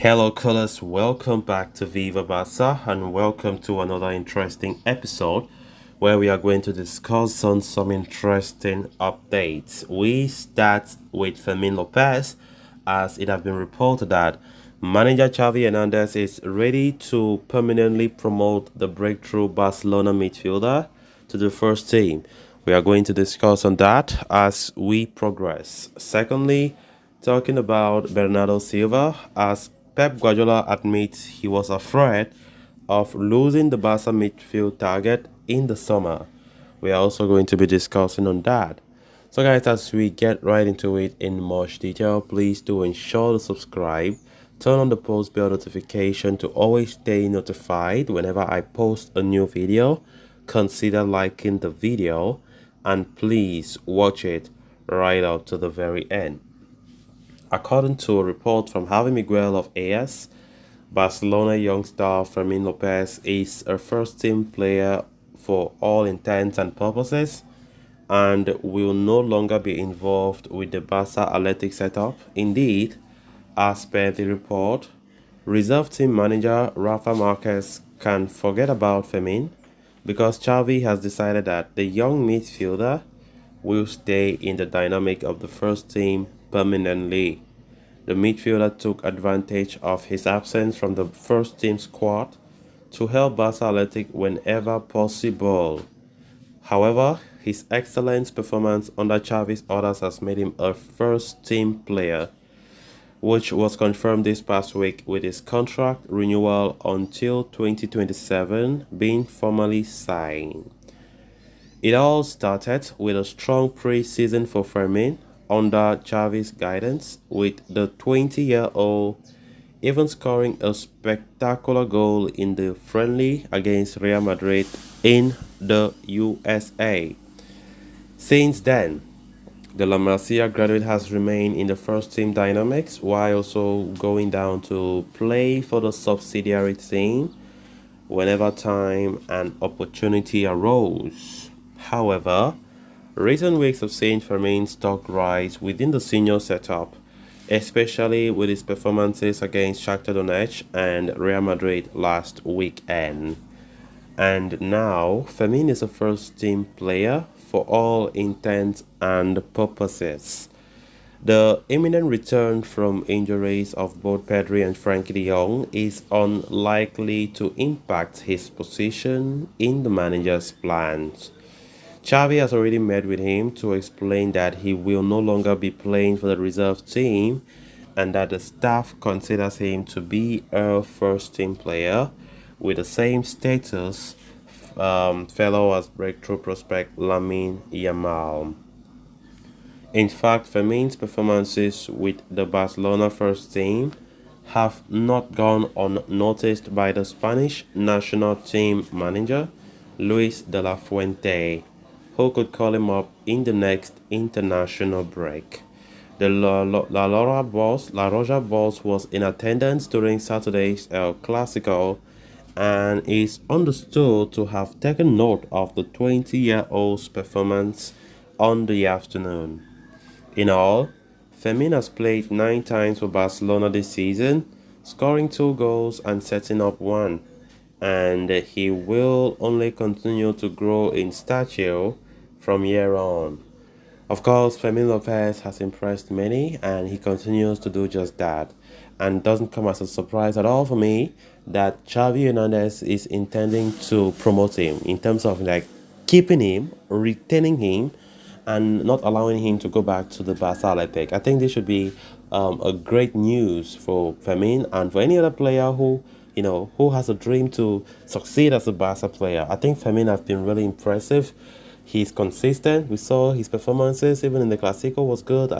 Hello, colors. Welcome back to Viva Barca and welcome to another interesting episode where we are going to discuss on some interesting updates. We start with Fermin Lopez as it has been reported that manager Xavi Hernandez is ready to permanently promote the breakthrough Barcelona midfielder to the first team. We are going to discuss on that as we progress. Secondly, talking about Bernardo Silva, as Pep Guardiola admits he was afraid of losing the Barca midfield target in the summer. We are also going to be discussing on that. So guys, as we get right into it in much detail, please do ensure to subscribe, turn on the post bell notification to always stay notified whenever I post a new video. Consider liking the video and please watch it right up to the very end. According to a report from Javi Miguel of AS, Barcelona young star Fermin Lopez is a first-team player for all intents and purposes and will no longer be involved with the Barca athletic setup. Indeed, as per the report, reserve team manager Rafa Marquez can forget about Fermin because Xavi has decided that the young midfielder will stay in the dynamic of the first team permanently. The midfielder took advantage of his absence from the first team squad to help Barca Athletic whenever possible. However, his excellent performance under Xavi's orders has made him a first team player, which was confirmed this past week with his contract renewal until 2027 being formally signed. It all started with a strong pre-season for Fermin under Xavi's guidance, with the 20-year-old even scoring a spectacular goal in the friendly against Real Madrid in the USA. Since then, the La Masia graduate has remained in the first team dynamics while also going down to play for the subsidiary team whenever time and opportunity arose. However, recent weeks have seen Fermin's stock rise within the senior setup, especially with his performances against Shakhtar Donetsk and Real Madrid last weekend. And now, Fermin is a first-team player for all intents and purposes. The imminent return from injuries of both Pedri and Frankie de Jong is unlikely to impact his position in the manager's plans. Xavi has already met with him to explain that he will no longer be playing for the reserve team and that the staff considers him to be a first-team player with the same status fellow as breakthrough prospect Lamine Yamal. In fact, Fermin's performances with the Barcelona first team have not gone unnoticed by the Spanish national team manager Luis de la Fuente, who could call him up in the next international break. The La Roja Boss was in attendance during Saturday's El Clasico and is understood to have taken note of the 20-year-old's performance on the afternoon. In all, Fermin has played 9 times for Barcelona this season, scoring 2 goals and setting up 1, and he will only continue to grow in stature from here on. Of course, Fermin Lopez has impressed many and he continues to do just that. And it doesn't come as a surprise at all for me that Xavi Hernandez is intending to promote him in terms of keeping him, retaining him, and not allowing him to go back to the Barca Athletic. I think this should be a great news for Fermin and for any other player who has a dream to succeed as a Barca player. I think Fermin has been really impressive. He's consistent. We saw his performances even in the Clasico was good.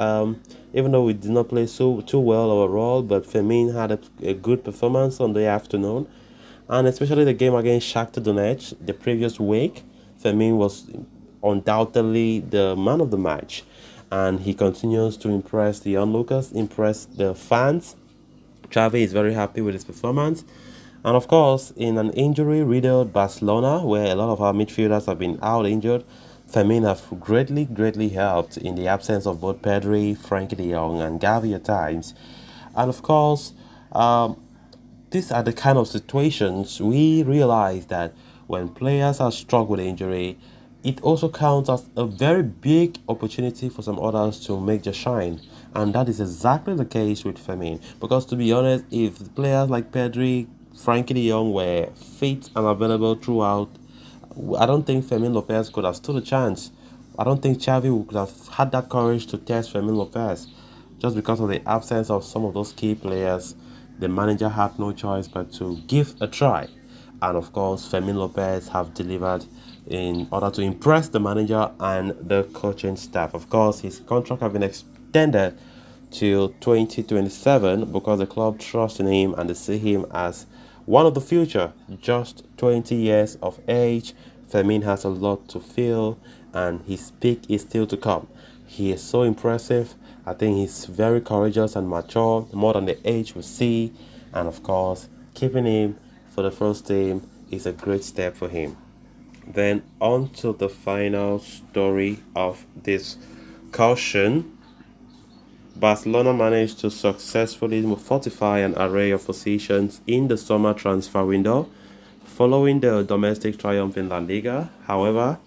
Even though we did not play too well overall, but Fermin had a good performance on the afternoon, and especially the game against Shakhtar Donetsk the previous week. Fermin was undoubtedly the man of the match, and he continues to impress the onlookers, impress the fans. Xavi is very happy with his performance. And of course, in an injury-riddled Barcelona, where a lot of our midfielders have been out injured, Fermin have greatly helped in the absence of both Pedri, Frankie de Jong, and Gavi at times. And of course, These are the kind of situations we realize that when players are struck with injury, it also counts as a very big opportunity for some others to make their shine. And that is exactly the case with Fermin. Because to be honest, if players like Pedri, Frankie de Jong were fit and available throughout, I don't think Fermin Lopez could have stood a chance. I don't think Xavi would have had that courage to test Fermin Lopez. Just because of the absence of some of those key players, the manager had no choice but to give a try. And of course, Fermin Lopez have delivered in order to impress the manager and the coaching staff. Of course, his contract has been extended till 2027 because the club trusts in him and they see him as one of the future. Just 20 years of age, Fermin has a lot to feel and his peak is still to come. He is so impressive. I think he's very courageous and mature, more than the age we see. And of course, keeping him for the first team is a great step for him. Then on to the final story of this caution. Barcelona managed to successfully fortify an array of positions in the summer transfer window following the domestic triumph in La Liga. However,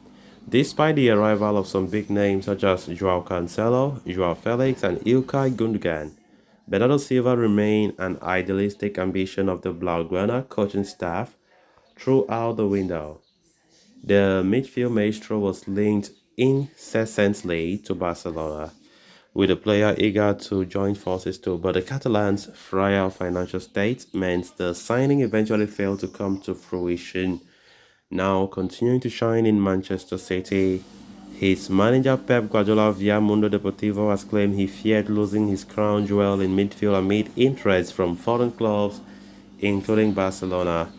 despite the arrival of some big names such as Joao Cancelo, Joao Felix, and Ilkay Gundogan, Bernardo Silva remained an idealistic ambition of the Blaugrana coaching staff throughout the window. The midfield maestro was linked incessantly to Barcelona, with the player eager to join forces too, but the Catalans' frail financial state meant the signing eventually failed to come to fruition. Now continuing to shine in Manchester City, his manager Pep Guardiola via Mundo Deportivo has claimed he feared losing his crown jewel in midfield amid interest from foreign clubs, including Barcelona.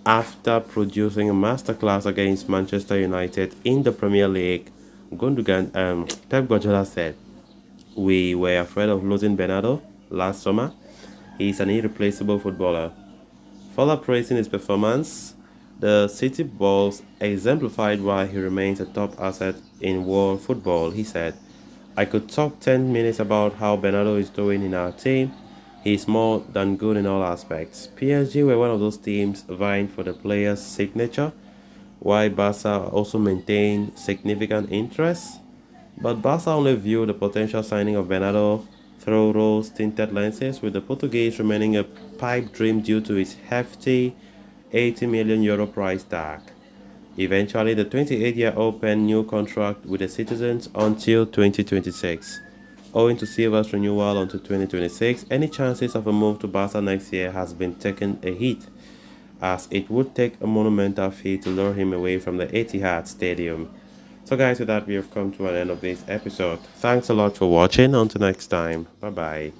After producing a masterclass against Manchester United in the Premier League, Pep Guardiola said, "We were afraid of losing Bernardo last summer. He is an irreplaceable footballer." Further praising his performance, the City Bulls exemplified why he remains a top asset in world football. He said, "I could talk 10 minutes about how Bernardo is doing in our team. He's more than good in all aspects." PSG were one of those teams vying for the player's signature, while Barca also maintained significant interest. But Barca only viewed the potential signing of Bernardo through rose-tinted lenses, with the Portuguese remaining a pipe dream due to its hefty €80 million price tag. Eventually, the 28-year-old penned new contract with the Citizens until 2026. Owing to Silva's renewal until 2026, any chances of a move to Barca next year has been taken a hit, as it would take a monumental fee to lure him away from the Etihad Stadium. So guys, with that we have come to an end of this episode. Thanks a lot for watching. Until next time. Bye bye.